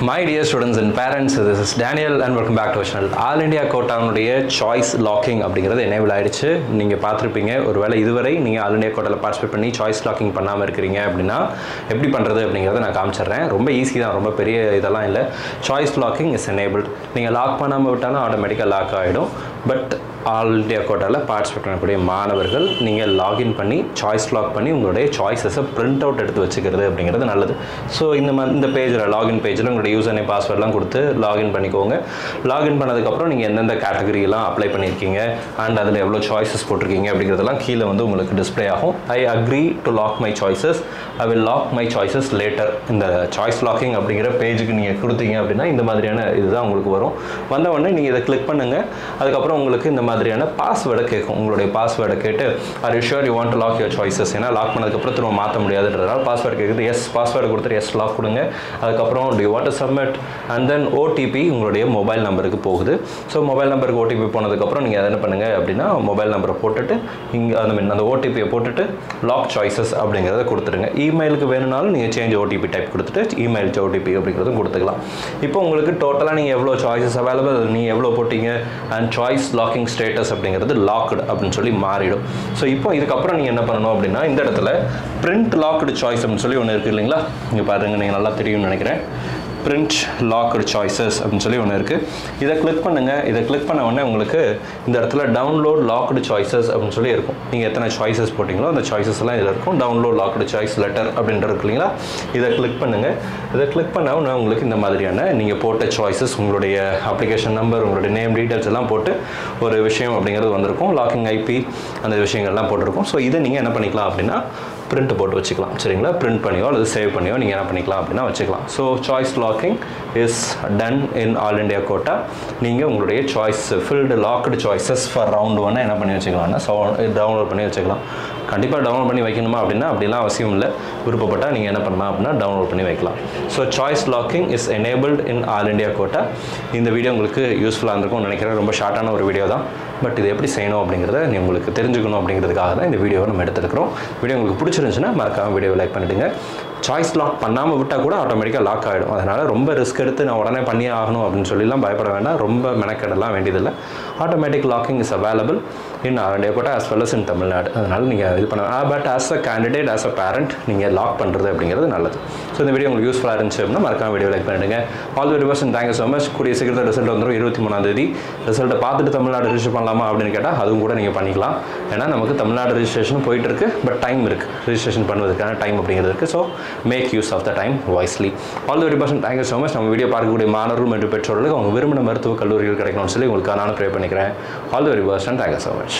My dear students and parents, this is Daniel and welcome back to our channel. All India கோட்டானுடைய choice locking அப்படிங்கிறது enable ஆயிடுச்சு. நீங்கள் பார்த்துருப்பீங்க, ஒருவேளை இதுவரை நீங்கள் ஆல் இண்டியா கோட்டாவில் பார்ட்டிசிபேட் பண்ணி சாய்ஸ் லாக்கிங் பண்ணாமல் இருக்கிறீங்க அப்படின்னா எப்படி பண்ணுறது அப்படிங்கிறத நான் காமிச்சிடுறேன். ரொம்ப ஈஸி தான், ரொம்ப பெரிய இதெல்லாம் இல்லை. Choice locking is enabled. நீங்கள் லாக் பண்ணாமல் விட்டாலும் ஆட்டோமேட்டிக்காக லாக் ஆகிடும். பட் ஆல் இண்டியா கோட்டாவில் பார்ட்டிசிபேட் பண்ணக்கூடிய மாணவர்கள் நீங்கள் லாகின் பண்ணி சாய்ஸ் லாக் பண்ணி உங்களுடைய சாய்ஸஸை பிரிண்ட் அவுட் எடுத்து வச்சுக்கிறது அப்படிங்கிறது நல்லது. ஸோ இந்த பேஜில் லாகின் பேஜில் உங்களுடைய யூசர் நேம் பாஸ்வேர்ட்லாம் கொடுத்து லாகின் பண்ணிக்கோங்க. லாகின் பண்ணதுக்கப்புறம் நீங்கள் எந்தெந்த கேட்டகரியெல்லாம் அப்ளை பண்ணியிருக்கீங்க அண்ட் அதில் எவ்வளோ சாய்ஸஸ் போட்டிருக்கீங்க அப்படிங்கிறதெல்லாம் கீழே வந்து உங்களுக்கு டிஸ்பிளே ஆகும். I agree to lock my choices, I will lock my choices later. இந்த சாய்ஸ் லாக்கிங் அப்படிங்கிற பேஜுக்கு நீங்கள் கொடுத்தீங்க அப்படின்னா இந்த மாதிரியான இதுதான் உங்களுக்கு வரும். வந்த உடனே நீங்கள் இதை கிளிக் பண்ணுங்கள். அதுக்கப்புறம் உங்களுக்கு இந்த மாதிரியான பாஸ்வேர்டை கேட்கும். உங்களுடைய பாஸ்வேர்டை கேட்டு are you sure you want to log your choices, ஏன்னா லாக் பண்ணதுக்கப்புறம் திரும்ப மாற்ற முடியாதுன்றதால பாஸ்வேர்டு கேட்குது. எஸ் பாஸ்வேர்டு கொடுத்துட்டு எஸ் லாக் கொடுங்க. அதுக்கப்புறம் to you want to submit and then OTP உங்களுடைய மொபைல் நம்பருக்கு போகுது. ஸோ மொபைல் நம்பருக்கு ஓடிபி போனதுக்கப்புறம் நீங்கள் என்ன பண்ணுங்கள் அப்படின்னா மொபைல் நம்பரை போட்டுட்டு இங்கே அந்த ஓடிபியை போட்டுட்டு லாக் சாய்ஸஸ் அப்படிங்கிறத கொடுத்துருங்க. இமெயிலுக்கு வேணும்னாலும் நீங்கள் சேஞ்ச் ஓடிபி டைப் கொடுத்துட்டு இமெயில் ஓடிபி அப்படிங்கிறதும் கொடுத்துக்கலாம். இப்போ உங்களுக்கு டோட்டலாக நீங்கள் எவ்வளோ சாய்ஸஸ் அவைலபிள், நீங்கள் எவ்வளோ போட்டிங்க அண்ட் சாய்ஸ் லாக்கிங் ஸ்டேட்டஸ் அப்படிங்கிறது லாக்டு அப்படின்னு சொல்லி மாறிடும். ஸோ இப்போ இதுக்கப்புறம் நீங்கள் என்ன பண்ணணும் அப்படின்னா இந்த இடத்துல பிரிண்ட் லாக்டு சாய்ஸ் அப்படின்னு சொல்லி ஒன்று இருக்குது இல்லைங்களா, இங்கே பாருங்கள், நீங்கள் நல்லா தெரியும்னு நினைக்கிறேன். பிரிண்ட் லாக்டு சாய்ஸஸ் அப்படின்னு சொல்லி ஒன்று இருக்குது. இதை கிளிக் பண்ணுங்கள். இதை கிளிக் பண்ண உடனே உங்களுக்கு இந்த இடத்துல டவுன்லோட் லாக்டு சாய்ஸஸ் அப்படின்னு சொல்லி இருக்கும். நீங்கள் எத்தனை சாய்ஸஸ் போட்டிங்களோ அந்த சாய்ஸஸ் எல்லாம் இதில் இருக்கும். டவுன்லோட் லாக்டு சாய்ஸ் லெட்டர் அப்படின்றது இருக்கு இல்லைங்களா, இதை கிளிக் பண்ணுங்கள். இதை கிளிக் பண்ண உடனே உங்களுக்கு இந்த மாதிரியான நீங்கள் போட்ட சாய்ஸஸ், உங்களுடைய அப்ளிகேஷன் நம்பர், உங்களுடைய நேம் டீட்டெயில்ஸ் எல்லாம் போட்டு ஒரு விஷயம் அப்படிங்கிறது வந்திருக்கும். லாக்கிங் ஐபி அந்த விஷயங்கள்லாம் போட்டிருக்கும். ஸோ இதை நீங்கள் என்ன பண்ணிக்கலாம் அப்படின்னா பிரிண்ட் போட்டு வச்சுக்கலாம். சரிங்களா, பிரிண்ட் பண்ணியோ அல்லது சேவ் பண்ணியோ நீங்கள் என்ன பண்ணிக்கலாம் அப்படின்னா வச்சுக்கலாம். So choice locking is done in all India quota. நீங்கள் உங்களுடைய choice filled locked choices for round 1 என்ன பண்ணி வச்சுக்கலாம்னா டவுன்லோட் பண்ணி வச்சுக்கலாம். கண்டிப்பாக டவுன்லோட் பண்ணி வைக்கணுமா அப்படின்னா அப்படிலாம் அவசியம் இல்லை. விருப்பப்பட்டால் நீங்கள் என்ன பண்ணலாம் அப்படின்னா டவுன்லோட் பண்ணி வைக்கலாம். So choice locking is enabled in all India quota. இந்த வீடியோ உங்களுக்கு யூஸ்ஃபுல்லாக இருந்திருக்கும்னு நினைக்கிறேன். ரொம்ப ஷார்ட்டான ஒரு வீடியோ தான், பட் இது எப்படி செய்யணும் அப்படிங்கிறத நீ உங்களுக்கு தெரிஞ்சுக்கணும் அப்படிங்கிறதுக்காக தான் இந்த வீடியோவை நம்ம எடுத்துருக்கிறோம். வீடியோ உங்களுக்கு பிடிச்சிருந்துச்சுன்னா மறக்காமல் வீடியோவை லைக் பண்ணிவிடுங்க. சாய்ஸ் லாக் பண்ணாமல் விட்டால் கூட ஆட்டோமேட்டிக்காக லாக் ஆகிடும். அதனால் ரொம்ப ரிஸ்க் எடுத்து நான் உடனே பண்ணியே ஆகணும் அப்படின்னு சொல்லிலாம் பயப்பட வேண்டாம். ரொம்ப மெனக்கெடலாம் வேண்டியதில்லை. Automatic locking is available in all India quota as well as in Tamil Nadu. அதனால் நீங்கள் இது பண்ண but as a candidate, as a parent நீங்கள் லாக் பண்ணுறது அப்படிங்கிறது நல்லது. ஸோ இந்த வீடியோ உங்களுக்கு யூஸ்ஃபுல்லாக இருந்துச்சு அப்படின்னா மறக்காம வீடியோ லைக் பண்ணிடுங்க. All the reverse and thank you so much. கூடிய சீக்கிரத்தில் ரிசல்ட் வந்துடும். 23ஆம் தேதி ரிசல்ட்டை பார்த்துட்டு தமிழ்நாடு ரிஜிஸ்டர் பண்ணலாமா அப்படின்னு கேட்டால் அதுவும் கூட நீங்கள் பண்ணிக்கலாம். ஏன்னா நமக்கு தமிழ்நாடு ரிஜிஸ்ட்ரேஷன் போயிட்டு இருக்கு, பட் டைம் இருக்குது ரிஜிஸ்ட்ரேஷன் பண்ணுவதற்கான டைம் அப்படிங்கிறது இருக்குது. So make use of the time wisely. All the very best, thank you so much. நம்ம வீடியோ பார்க்கக்கூடிய மாணவர்கள் மற்றும் பெற்றோர்களுக்கு அவங்க விரும்பின மருத்துவ கல்லூரிகள் கிடைக்கணும்னு சொல்லி உங்களுக்கு நான் ப்ரே பண்ணிக்கிறேன். All the very best and thank you so much.